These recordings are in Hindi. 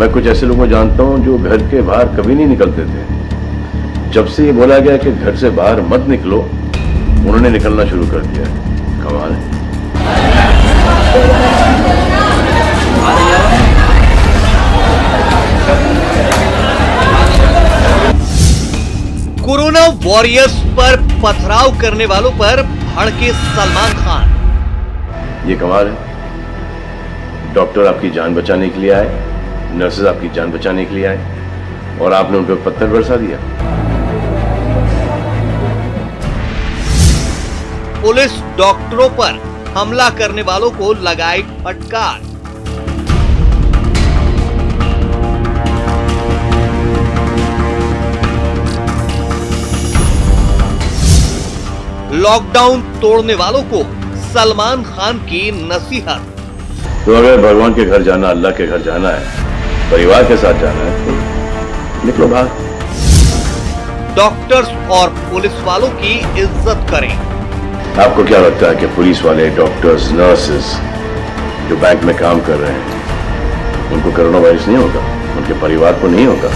मैं कुछ ऐसे लोगों को जानता हूं जो घर के बाहर कभी नहीं निकलते थे। जब से ये बोला गया कि घर से बाहर मत निकलो, उन्होंने निकलना शुरू कर दिया। कमाल है। कोरोना वॉरियर्स पर पथराव करने वालों पर भड़के सलमान खान। ये कमाल है। डॉक्टर आपकी जान बचाने के लिए आए, नर्सेज आपकी जान बचाने के लिए आए, और आपने उन पर पत्थर बरसा दिया। पुलिस डॉक्टरों पर हमला करने वालों को लगाई फटकार। लॉकडाउन तोड़ने वालों को सलमान खान की नसीहत। तो अगर भगवान के घर जाना, अल्लाह के घर जाना है, परिवार के साथ जाना है, तो निकलो बाहर। डॉक्टर्स और पुलिस वालों की इज्जत करें। आपको क्या लगता है कि पुलिस वाले, डॉक्टर्स, नर्सेस जो बैंक में काम कर रहे हैं, उनको कोरोना वायरस नहीं होगा? उनके परिवार को नहीं होगा?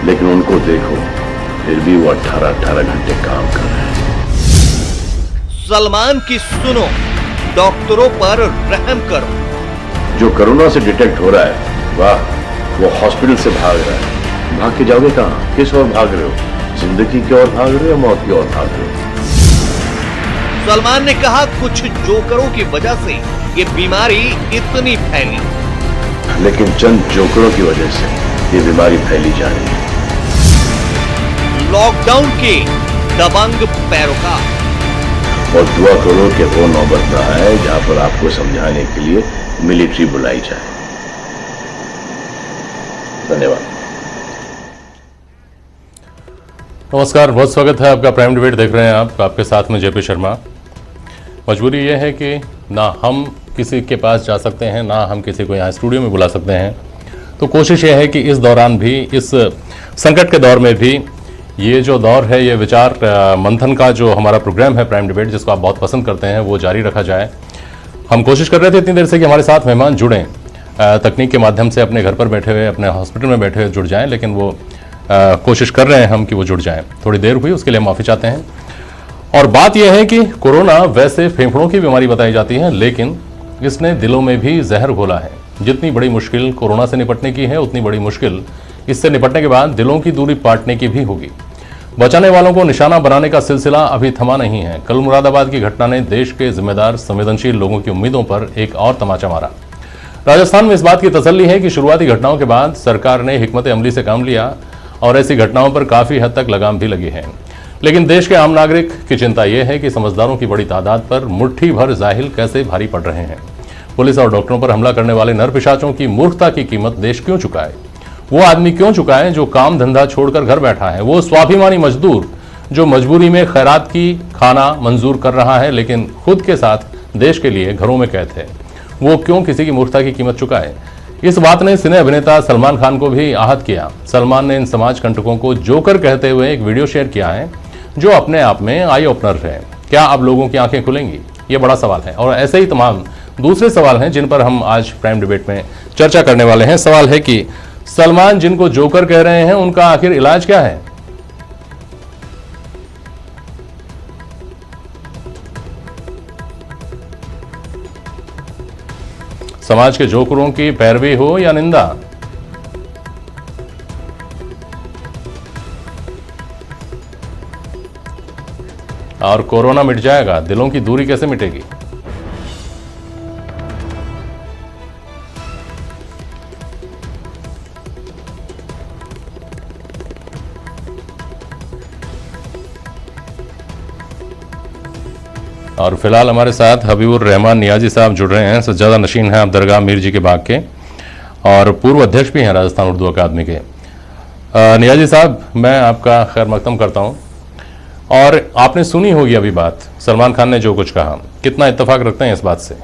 लेकिन उनको देखो, फिर भी वो 18-18 घंटे काम कर रहे हैं। सलमान की सुनो, डॉक्टरों पर रहम करो। जो कोरोना से डिटेक्ट हो रहा है, वाह, वो हॉस्पिटल से भाग रहा है। भाग के जाओगे कहां? किस ओर भाग रहे हो? जिंदगी की ओर भाग रहे हो या मौत की ओर भाग रहे हो? सलमान ने कहा, कुछ जोकरों की वजह से ये बीमारी इतनी फैली, लेकिन चंद जोकरों की वजह से ये बीमारी फैली जा रही है। लॉकडाउन के दबंग पैरोकार। और दुआ करो कि वो नौबत ना आए जहां पर आपको समझाने के लिए मिलिट्री बुलाई जाए। धन्यवाद। नमस्कार, बहुत स्वागत है आपका। प्राइम डिबेट देख रहे हैं आप, आपके साथ में जेपी शर्मा। मजबूरी ये है कि ना हम किसी के पास जा सकते हैं, ना हम किसी को यहाँ स्टूडियो में बुला सकते हैं। तो कोशिश ये है कि इस दौरान भी, इस संकट के दौर में भी, ये जो दौर है, ये विचार मंथन का जो हमारा प्रोग्राम है प्राइम डिबेट, जिसको आप बहुत पसंद करते हैं, वो जारी रखा जाए। हम कोशिश कर रहे थे इतनी देर से कि हमारे साथ मेहमान जुड़ें, तकनीक के माध्यम से अपने घर पर बैठे हुए, अपने हॉस्पिटल में बैठे हुए जुड़ जाएं, लेकिन वो कोशिश कर रहे हैं हम कि वो जुड़ जाएं। थोड़ी देर हुई, उसके लिए हम माफ़ी चाहते हैं। और बात यह है कि कोरोना वैसे फेफड़ों की बीमारी बताई जाती है, लेकिन इसने दिलों में भी जहर घोला है। जितनी बड़ी मुश्किल कोरोना से निपटने की है, उतनी बड़ी मुश्किल इससे निपटने के बाद दिलों की दूरी पाटने की भी होगी। बचाने वालों को निशाना बनाने का सिलसिला अभी थमा नहीं है। कल मुरादाबाद की घटना ने देश के जिम्मेदार, संवेदनशील लोगों की उम्मीदों पर एक और तमाचा मारा। राजस्थान में इस बात की तसल्ली है कि शुरुआती घटनाओं के बाद सरकार ने हिकमत अमली से काम लिया और ऐसी घटनाओं पर काफी हद तक लगाम भी लगी है। लेकिन देश के आम नागरिक की चिंता यह है कि समझदारों की बड़ी तादाद पर मुट्ठी भर जाहिल कैसे भारी पड़ रहे हैं। पुलिस और डॉक्टरों पर हमला करने वाले नरपिशाचों की मूर्खता की कीमत देश क्यों चुकाए? वो आदमी क्यों चुकाए जो काम धंधा छोड़कर घर बैठा है? वो स्वाभिमानी मजदूर जो मजबूरी में खैरात की खाना मंजूर कर रहा है, लेकिन खुद के साथ देश के लिए घरों में कैद है, वो क्यों किसी की मूर्खता की कीमत चुकाए? इस बात ने सिने अभिनेता सलमान खान को भी आहत किया। सलमान ने इन समाज कंटकों को जोकर कहते हुए एक वीडियो शेयर किया है, जो अपने आप में आई ओपनर है। क्या अब लोगों की आंखें खुलेंगी? ये बड़ा सवाल है। और ऐसे ही तमाम दूसरे सवाल हैं जिन पर हम आज प्राइम डिबेट में चर्चा करने वाले हैं। सवाल है कि सलमान जिनको जोकर कह रहे हैं, उनका आखिर इलाज क्या है? समाज के जोकरों की पैरवी हो या निंदा? और कोरोना मिट जाएगा, दिलों की दूरी कैसे मिटेगी? और फिलहाल हमारे साथ हबीबुर रहमान नियाजी साहब जुड़ रहे हैं। सज्जादा नशीन हैं आप दरगाह मीर जी के बाग के, और पूर्व अध्यक्ष भी हैं राजस्थान उर्दू अकादमी के। नियाजी साहब, मैं आपका खैर मकदम करता हूं। और आपने सुनी होगी अभी बात, सलमान खान ने जो कुछ कहा, कितना इत्तेफाक रखते हैं इस बात से?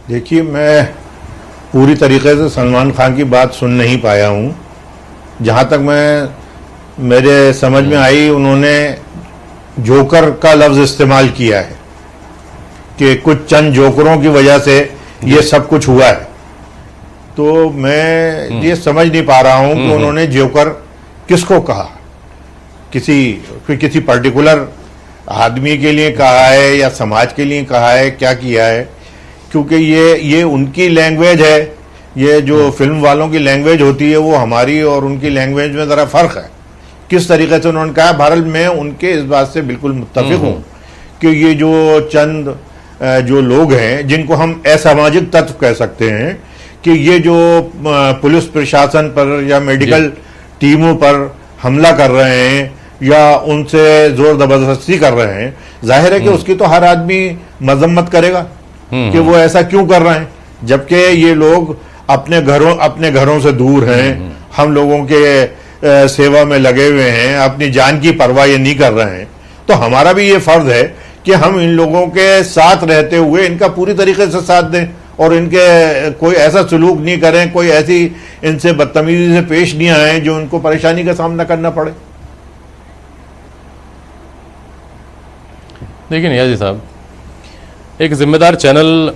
देखिए, मैं पूरी तरीके से सलमान खान की बात सुन नहीं पाया हूं। जहां तक मेरे समझ में आई, उन्होंने जोकर का लफ्ज इस्तेमाल किया है। कि कुछ चंद जोकरों की वजह से ये सब कुछ हुआ है, तो मैं ये समझ नहीं पा रहा हूं कि उन्होंने जोकर किसको कहा, किसी पर्टिकुलर आदमी के लिए कहा है या समाज के लिए कहा है, क्या किया है? क्योंकि ये उनकी लैंग्वेज है, ये जो फिल्म वालों की लैंग्वेज होती है वो हमारी और उनकी लैंग्वेज में ज़रा फ़र्क है। किस तरीके से उन्होंने कहा, भारत में उनके इस बात से बिल्कुल मुत्तफिक हूँ कि ये जो चंद जो लोग हैं जिनको हम असामाजिक तत्व कह सकते हैं, कि ये जो पुलिस प्रशासन पर या मेडिकल टीमों पर हमला कर रहे हैं या उनसे जोर जबरदस्ती कर रहे हैं, जाहिर है कि उसकी तो हर आदमी मजम्मत करेगा कि वो ऐसा क्यों कर रहे हैं, जबकि ये लोग अपने घरों से दूर हैं, हम लोगों के सेवा में लगे हुए हैं, अपनी जान की परवाह ये नहीं कर रहे हैं। तो हमारा भी ये फर्ज है कि हम इन लोगों के साथ रहते हुए इनका पूरी तरीके से साथ दें और इनके कोई ऐसा सलूक नहीं करें, कोई ऐसी इनसे बदतमीजी से पेश नहीं आए जो उनको परेशानी का सामना करना पड़े। देखिए नियाजी साहब, एक जिम्मेदार चैनल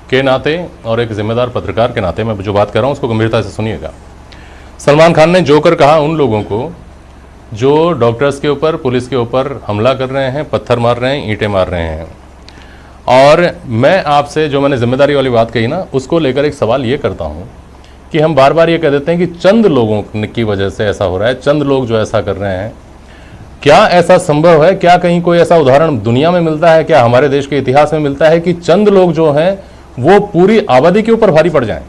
के नाते और एक जिम्मेदार पत्रकार के नाते मैं जो बात कर रहा हूं उसको गंभीरता से सुनिएगा। सलमान खान ने जोकर कहा उन लोगों को जो डॉक्टर्स के ऊपर, पुलिस के ऊपर हमला कर रहे हैं, पत्थर मार रहे हैं, ईंटें मार रहे हैं। और मैं आपसे जो मैंने जिम्मेदारी वाली बात कही ना, उसको लेकर एक सवाल ये करता हूं कि हम बार बार ये कह देते हैं कि चंद लोगों की वजह से ऐसा हो रहा है, चंद लोग जो ऐसा कर रहे हैं। क्या ऐसा संभव है? क्या कहीं कोई ऐसा उदाहरण दुनिया में मिलता है? क्या हमारे देश के इतिहास में मिलता है कि चंद लोग जो हैं वो पूरी आबादी के ऊपर भारी पड़ जाएं?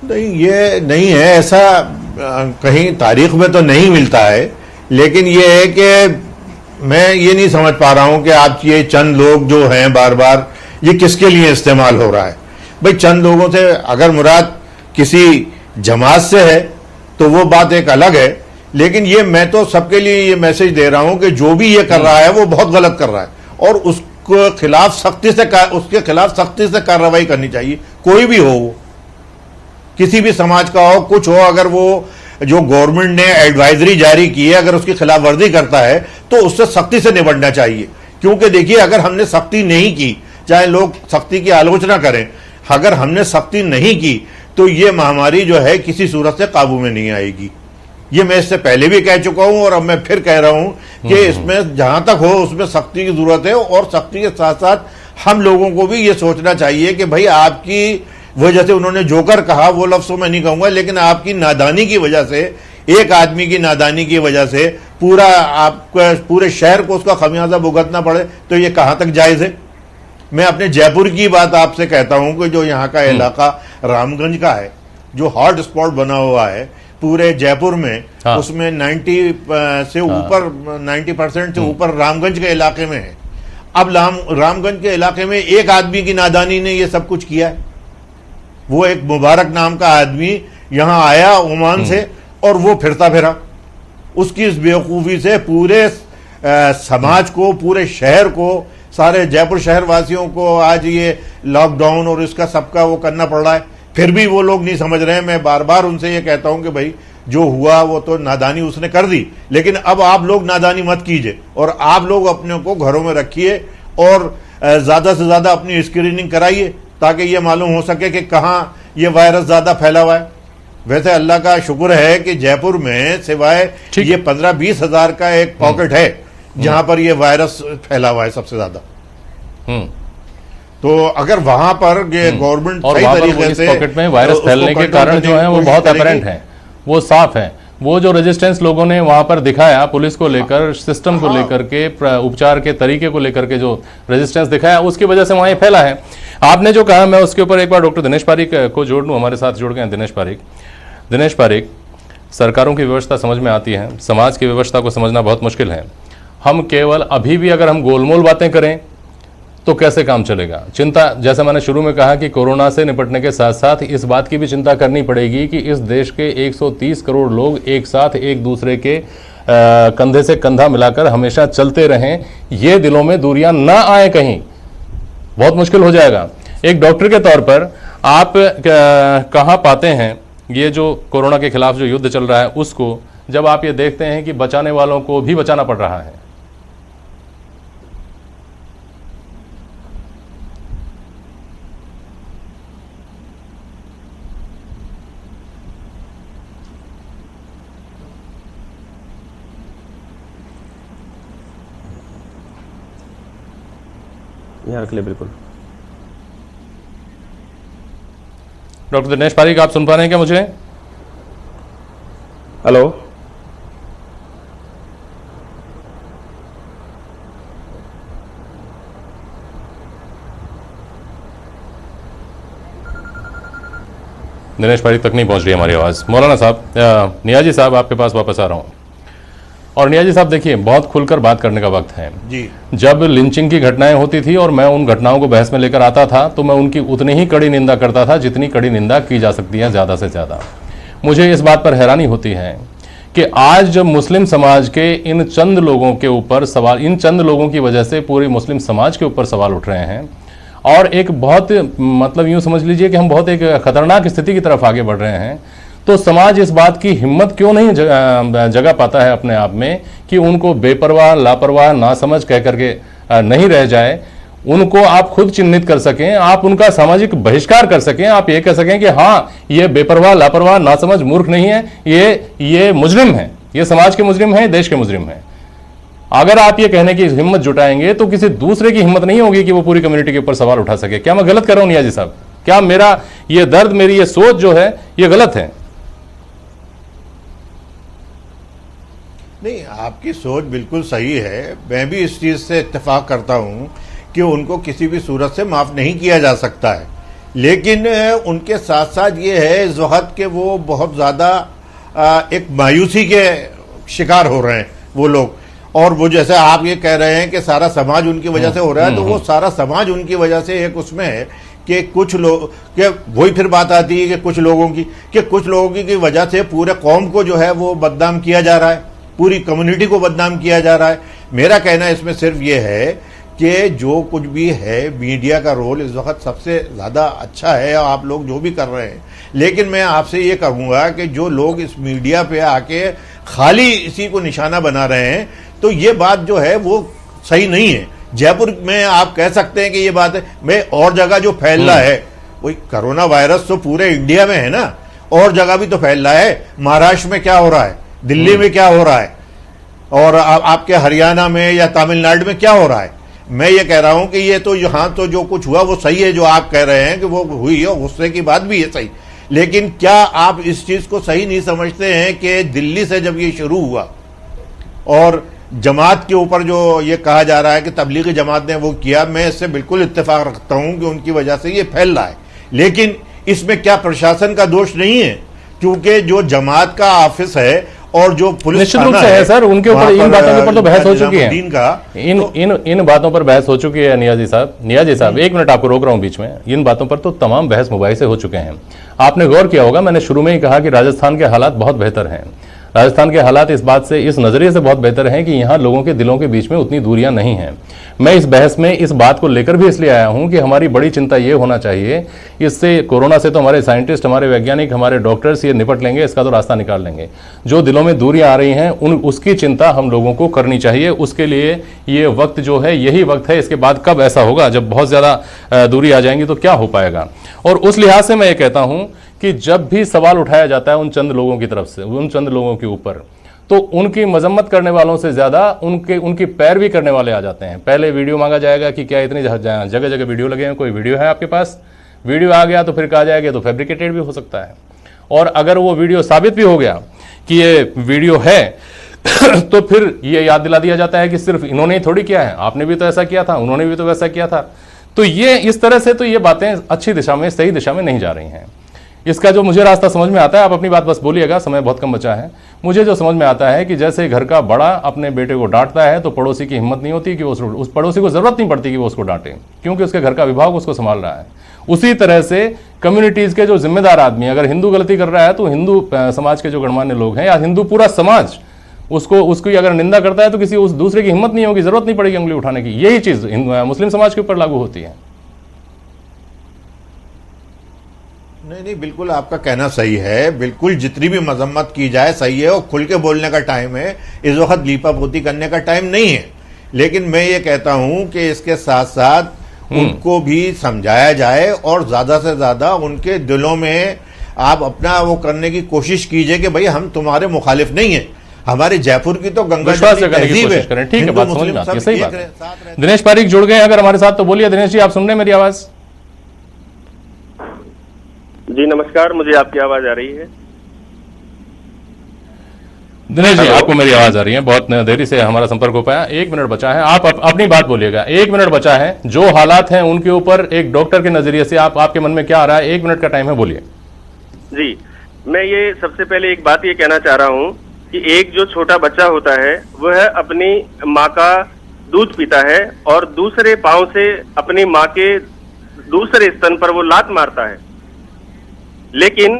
नहीं, ये नहीं है, ऐसा कहीं तारीख में तो नहीं मिलता है। लेकिन ये है कि मैं ये नहीं समझ पा रहा हूं कि आप ये चंद लोग जो हैं बार बार ये किसके लिए इस्तेमाल हो रहा है। भाई चंद लोगों से अगर मुराद किसी जमात से है तो वो बात एक अलग है, लेकिन ये मैं तो सबके लिए ये मैसेज दे रहा हूं कि जो भी ये कर रहा है वो बहुत गलत कर रहा है और उसके खिलाफ सख्ती से कार्रवाई करनी चाहिए। कोई भी हो, वो किसी भी समाज का हो, कुछ हो, अगर वो जो गवर्नमेंट ने एडवाइजरी जारी की है अगर उसकी खिलाफ वर्जी करता है तो उससे सख्ती से निपटना चाहिए। क्योंकि देखिए, अगर हमने सख्ती नहीं की, चाहे लोग सख्ती की आलोचना करें, अगर हमने सख्ती नहीं की तो ये महामारी जो है किसी सूरत से काबू में नहीं आएगी। ये मैं इससे पहले भी कह चुका हूं और अब मैं फिर कह रहा हूं कि इसमें जहां तक हो उसमें सख्ती की जरूरत है। और सख्ती के साथ साथ हम लोगों को भी ये सोचना चाहिए कि भाई आपकी वजह से, उन्होंने जोकर कहा, वो लफ्ज़ मैं नहीं कहूंगा, लेकिन आपकी नादानी की वजह से, एक आदमी की नादानी की वजह से पूरे शहर को उसका खमियाजा भुगतना पड़े, तो ये कहां तक जायज है? मैं अपने जयपुर की बात आपसे कहता हूं कि जो यहाँ का इलाका रामगंज का है, जो हॉट स्पॉट बना हुआ है पूरे जयपुर में, उसमें 90% से ऊपर रामगंज के इलाके में है। अब रामगंज के इलाके में एक आदमी की नादानी ने ये सब कुछ किया है। वो एक मुबारक नाम का आदमी यहां आया ओमान से और वो फिरता फिरा, उसकी इस बेवकूफ़ी से पूरे समाज को, पूरे शहर को, सारे जयपुर शहर वासियों को आज ये लॉकडाउन और इसका सबका वो करना पड़ रहा है। फिर भी वो लोग नहीं समझ रहे हैं। मैं बार बार उनसे ये कहता हूं कि भाई जो हुआ वो तो नादानी उसने कर दी, लेकिन अब आप लोग नादानी मत कीजिए और आप लोग अपने को घरों में रखिए और ज़्यादा से ज़्यादा अपनी स्क्रीनिंग कराइए ताकि ये मालूम हो सके कि कहाँ ये वायरस ज़्यादा फैला हुआ है। वैसे अल्लाह का शुक्र है कि जयपुर में सिवाय ये 15-20 हज़ार का एक पॉकेट है जहां पर ये वायरस फैला हुआ है सबसे ज्यादा। तो अगर वहां पर गवर्नमेंट सही तरीके से पॉकेट में वायरस फैलने के कारण जो है वो बहुत अपरेंट है, वो साफ है। वो जो रेजिस्टेंस लोगों ने वहां पर दिखाया, पुलिस को लेकर, सिस्टम को लेकर के, उपचार के तरीके को लेकर के जो रेजिस्टेंस दिखाया, उसकी वजह से वहां ये फैला है। आपने जो कहा, मैं उसके ऊपर एक बार डॉक्टर दिनेश पारीक को जोड़ लूं, हमारे साथ जुड़ गए दिनेश पारीक। सरकारों की व्यवस्था समझ में आती है, समाज की व्यवस्था को समझना बहुत मुश्किल है। हम केवल अभी भी अगर हम गोलमोल बातें करें तो कैसे काम चलेगा? चिंता, जैसा मैंने शुरू में कहा कि कोरोना से निपटने के साथ साथ इस बात की भी चिंता करनी पड़ेगी कि इस देश के 130 करोड़ लोग एक साथ एक दूसरे के कंधे से कंधा मिलाकर हमेशा चलते रहें, ये दिलों में दूरियां ना आए कहीं, बहुत मुश्किल हो जाएगा। एक डॉक्टर के तौर पर आप कहाँ पाते हैं ये जो कोरोना के खिलाफ जो युद्ध चल रहा है उसको जब आप ये देखते हैं कि बचाने वालों को भी बचाना पड़ रहा है। यहाँ रख ले बिल्कुल। डॉक्टर दिनेश पारीक, आप सुन पा रहे हैं क्या मुझे? हेलो, दिनेश पारीक तक नहीं पहुंच रही हमारी आवाज़। मौलाना साहब, नियाजी साहब, आपके पास वापस आ रहा हूं। और नियाजी साहब देखिए, बहुत खुलकर बात करने का वक्त है जी। जब लिंचिंग की घटनाएं होती थी और मैं उन घटनाओं को बहस में लेकर आता था तो मैं उनकी उतनी ही कड़ी निंदा करता था जितनी कड़ी निंदा की जा सकती है, ज़्यादा से ज़्यादा। मुझे इस बात पर हैरानी होती है कि आज जब मुस्लिम समाज के इन चंद लोगों के ऊपर सवाल, इन चंद लोगों की वजह से पूरे मुस्लिम समाज के ऊपर सवाल उठ रहे हैं और एक बहुत, मतलब यूँ समझ लीजिए कि हम बहुत एक खतरनाक स्थिति की तरफ आगे बढ़ रहे हैं, तो समाज इस बात की हिम्मत क्यों नहीं जगा पाता है अपने आप में कि उनको बेपरवाह, लापरवाह, नासमझ कह करके नहीं रह जाए। उनको आप खुद चिन्हित कर सकें, आप उनका सामाजिक बहिष्कार कर सकें, आप ये कह सकें कि हाँ, ये बेपरवाह, लापरवाह, नासमझ, मूर्ख नहीं है, ये मुजरिम है, ये समाज के मुजरिम है, देश के मुजरिम है। अगर आप ये कहने की हिम्मत जुटाएंगे तो किसी दूसरे की हिम्मत नहीं होगी कि वो पूरी कम्युनिटी के ऊपर सवाल उठा सके। क्या मैं गलत कर रहा हूं नियाजी साहब? क्या मेरा ये दर्द, मेरी ये सोच जो है, ये गलत है? नहीं, आपकी सोच बिल्कुल सही है। मैं भी इस चीज से इत्तेफाक करता हूं कि उनको किसी भी सूरत से माफ नहीं किया जा सकता है, लेकिन उनके साथ साथ ये है इस वक्त कि वो बहुत ज्यादा एक मायूसी के शिकार हो रहे हैं वो लोग। और वो जैसे आप ये कह रहे हैं कि सारा समाज उनकी वजह से हो रहा है, तो वो सारा समाज उनकी वजह से एक उसमें है कि कुछ लोग के, वही फिर बात आती है कि कुछ लोगों की वजह से पूरे कौम को जो है वो बदनाम किया जा रहा है, पूरी कम्युनिटी को बदनाम किया जा रहा है। मेरा कहना इसमें सिर्फ ये है कि जो कुछ भी है, मीडिया का रोल इस वक्त सबसे ज़्यादा अच्छा है, आप लोग जो भी कर रहे हैं, लेकिन मैं आपसे ये कहूँगा कि जो लोग इस मीडिया पे आके खाली इसी को निशाना बना रहे हैं, तो ये बात जो है वो सही नहीं है। जयपुर में आप कह सकते हैं कि ये बात है, मैं और जगह जो फैल रहा है, वही कोरोना वायरस तो पूरे इंडिया में है ना, और जगह भी तो फैल रहा है। महाराष्ट्र में क्या हो रहा है, दिल्ली में क्या हो रहा है, और आपके हरियाणा में या तमिलनाडु में क्या हो रहा है। मैं ये कह रहा हूं कि ये तो यहाँ तो जो कुछ हुआ वो सही है, जो आप कह रहे हैं कि वो हुई है, गुस्से की बात भी है सही, लेकिन क्या आप इस चीज को सही नहीं समझते हैं कि दिल्ली से जब ये शुरू हुआ और जमात के ऊपर जो ये कहा जा रहा है कि तबलीगी जमात ने वो किया, मैं इससे बिल्कुल इत्तेफाक रखता हूं कि उनकी वजह से ये फैल रहा है, लेकिन इसमें क्या प्रशासन का दोष नहीं है? क्योंकि जो जमात का ऑफिस है और जो पुलिस निश्चित रूप से है सर, उनके ऊपर इन बातों के ऊपर तो बहस हो चुकी है। इन बातों पर बहस हो चुकी है नियाजी साहब, एक मिनट आपको रोक रहा हूं बीच में। इन बातों पर तो तमाम बहस मुबाहिसे हो चुके हैं। आपने गौर किया होगा, मैंने शुरू में ही कहा कि राजस्थान के हालात बहुत बेहतर हैं। राजस्थान के हालात इस बात से, इस नजरिए से बहुत बेहतर हैं कि यहाँ लोगों के दिलों के बीच में उतनी दूरियां नहीं हैं। मैं इस बहस में इस बात को लेकर भी इसलिए आया हूं कि हमारी बड़ी चिंता ये होना चाहिए, इससे कोरोना से तो हमारे साइंटिस्ट, हमारे वैज्ञानिक, हमारे डॉक्टर्स ये निपट लेंगे, इसका तो रास्ता निकाल लेंगे। जो दिलों में दूरियां आ रही हैं उसकी चिंता हम लोगों को करनी चाहिए। उसके लिए ये वक्त जो है, यही वक्त है। इसके बाद कब ऐसा होगा, जब बहुत ज़्यादा दूरी आ जाएंगी तो क्या हो पाएगा। और उस लिहाज से मैं ये कहता हूँ कि जब भी सवाल उठाया जाता है उन चंद लोगों की तरफ से, उन चंद लोगों के ऊपर, तो उनकी मजम्मत करने वालों से ज़्यादा उनकी पैरवी करने वाले आ जाते हैं। पहले वीडियो मांगा जाएगा कि क्या इतनी जगह जगह वीडियो लगे हैं, कोई वीडियो है आपके पास? वीडियो आ गया तो फिर कहा जाएगा तो फैब्रिकेटेड भी हो सकता है। और अगर वो वीडियो साबित भी हो गया कि ये वीडियो है तो फिर ये याद दिला दिया जाता है कि सिर्फ इन्होंने ही थोड़ी किया है, आपने भी तो ऐसा किया था, उन्होंने भी तो वैसा किया था। तो ये इस तरह से तो ये बातें अच्छी दिशा में, सही दिशा में नहीं जा रही हैं। इसका जो मुझे रास्ता समझ में आता है, आप अपनी बात बस बोलिएगा, समय बहुत कम बचा है। मुझे जो समझ में आता है कि जैसे घर का बड़ा अपने बेटे को डांटता है तो पड़ोसी की हिम्मत नहीं होती कि उस पड़ोसी को जरूरत नहीं पड़ती कि वो उसको डांटे, क्योंकि उसके घर का विभाग उसको संभाल रहा है। उसी तरह से कम्युनिटीज़ के जो जिम्मेदार आदमी, अगर हिंदू गलती कर रहा है तो हिंदू समाज के जो गणमान्य लोग हैं या हिंदू पूरा समाज उसकी अगर निंदा करता है तो किसी उस दूसरे की हिम्मत नहीं होगी, जरूरत नहीं पड़ेगी उंगली उठाने की। यही चीज़ मुस्लिम समाज के ऊपर लागू होती है। नहीं, बिल्कुल आपका कहना सही है। बिल्कुल जितनी भी मजम्मत की जाए सही है, और खुल के बोलने का टाइम है। इस वक्त लीपापोती करने का टाइम नहीं है। लेकिन मैं ये कहता हूं कि इसके साथ साथ उनको भी समझाया जाए, और ज्यादा से ज्यादा उनके दिलों में आप अपना वो करने की कोशिश कीजिए कि भाई हम तुम्हारे मुखालिफ नहीं है। हमारे जयपुर की तो गंगा विश्वास जगाने की कोशिश करें। ठीक है, बात समझ में आती है, सही बात है। दिनेश पारीक जुड़ गए अगर हमारे साथ, तो बोलिए दिनेश जी, आप सुन रहे हैं मेरी आवाज? जी नमस्कार, मुझे आपकी आवाज आ रही है। दिनेश जी, आपको मेरी आवाज आ रही है? बहुत देरी से हमारा संपर्क हो पाया। 1 मिनट बचा है, आप अपनी बात बोलिएगा। 1 मिनट बचा है। जो हालात हैं उनके ऊपर एक डॉक्टर के नजरिए से आपके मन में क्या आ रहा है? 1 मिनट का टाइम है, बोलिए। जी, मैं ये सबसे पहले एक बात ये कहना चाह रहा हूँ कि एक जो छोटा बच्चा होता है वह अपनी माँ का दूध पीता है और दूसरे पांव से अपनी माँ के दूसरे स्तन पर वो लात मारता है, लेकिन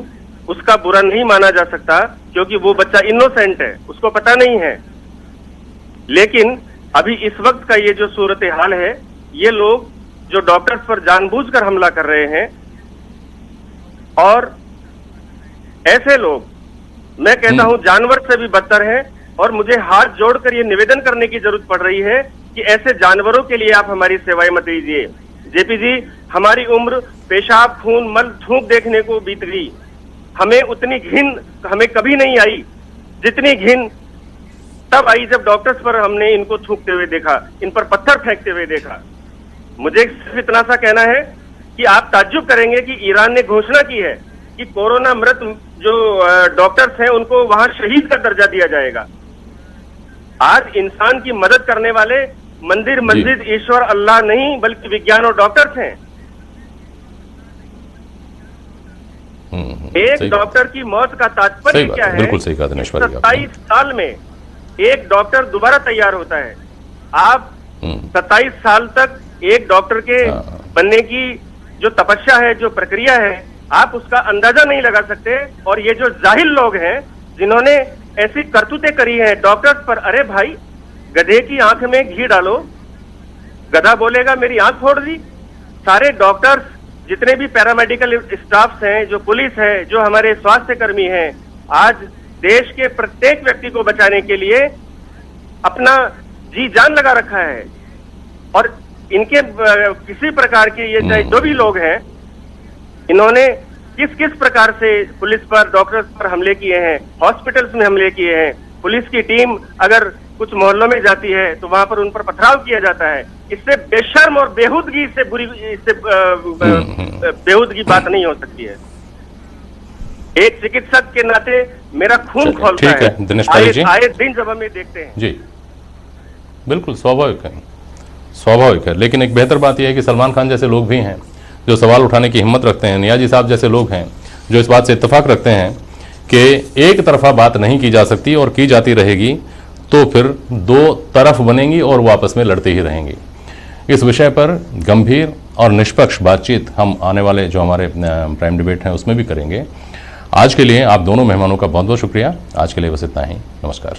उसका बुरा नहीं माना जा सकता क्योंकि वो बच्चा इनोसेंट है, उसको पता नहीं है। लेकिन अभी इस वक्त का ये जो सूरत हाल है, ये लोग जो डॉक्टर्स पर जानबूझकर हमला कर रहे हैं, और ऐसे लोग मैं कहता हूं जानवर से भी बदतर हैं। और मुझे हाथ जोड़कर ये निवेदन करने की जरूरत पड़ रही है कि ऐसे जानवरों के लिए आप हमारी सेवाएं मत दीजिए। जेपी जी, हमारी उम्र पेशाब, खून, मल, थूक देखने को बीत गई। हमें उतनी घिन हमें कभी नहीं आई जितनी घिन तब आई जब डॉक्टर्स पर हमने इनको थूकते हुए देखा, इन पर पत्थर फेंकते हुए देखा। मुझे सिर्फ इतना सा कहना है कि आप ताज्जुब करेंगे कि ईरान ने घोषणा की है कि कोरोना मृत जो डॉक्टर्स हैं उनको वहां शहीद का दर्जा दिया जाएगा। आज इंसान की मदद करने वाले मंदिर, मस्जिद, ईश्वर, अल्लाह नहीं बल्कि विज्ञान और डॉक्टर्स हैं। एक डॉक्टर की मौत का तात्पर्य क्या है? बिल्कुल सही कहा दिनेश पारीक। 27 साल में एक डॉक्टर दोबारा तैयार होता है। आप 27 साल तक एक डॉक्टर के बनने की जो तपस्या है, जो प्रक्रिया है, आप उसका अंदाजा नहीं लगा सकते। और ये जो जाहिल लोग हैं जिन्होंने ऐसी करतूतें करी हैं डॉक्टर्स पर, अरे भाई गधे की आंख में घी डालो, गधा बोलेगा मेरी आंख फोड़ दी। सारे डॉक्टर्स, जितने भी पैरामेडिकल स्टाफ्स हैं, जो पुलिस है, जो हमारे स्वास्थ्य कर्मी हैं, आज देश के प्रत्येक व्यक्ति को बचाने के लिए अपना जी जान लगा रखा है। और इनके किसी प्रकार के ये चाहे जो भी लोग हैं, इन्होंने किस किस प्रकार से पुलिस पर, डॉक्टर्स पर हमले किए हैं, हॉस्पिटल्स में हमले किए हैं। पुलिस की टीम अगर कुछ मोहल्लों में जाती है तो वहां पर उन पर पथराव किया जाता है। इससे बेशर्म और बेहूदगी से बेहूदगी बात नहीं हो सकती है। एक चिकित्सक के नाते मेरा खून खौलता है दिनेश पारीक जी। आए दिन जब हमें देखते हैं। जी बिल्कुल स्वाभाविक है, स्वाभाविक है। लेकिन एक बेहतर बात यह है कि सलमान खान जैसे लोग भी हैं जो सवाल उठाने की हिम्मत रखते हैं, नियाजी साहब जैसे लोग हैं जो इस बात से इत्तेफाक रखते हैं कि एक तरफा बात नहीं की जा सकती और की जाती रहेगी तो फिर दो तरफ बनेंगी और वो आपस में लड़ते ही रहेंगी। इस विषय पर गंभीर और निष्पक्ष बातचीत हम आने वाले जो हमारे प्राइम डिबेट हैं उसमें भी करेंगे। आज के लिए आप दोनों मेहमानों का बहुत बहुत शुक्रिया। आज के लिए बस इतना ही। नमस्कार।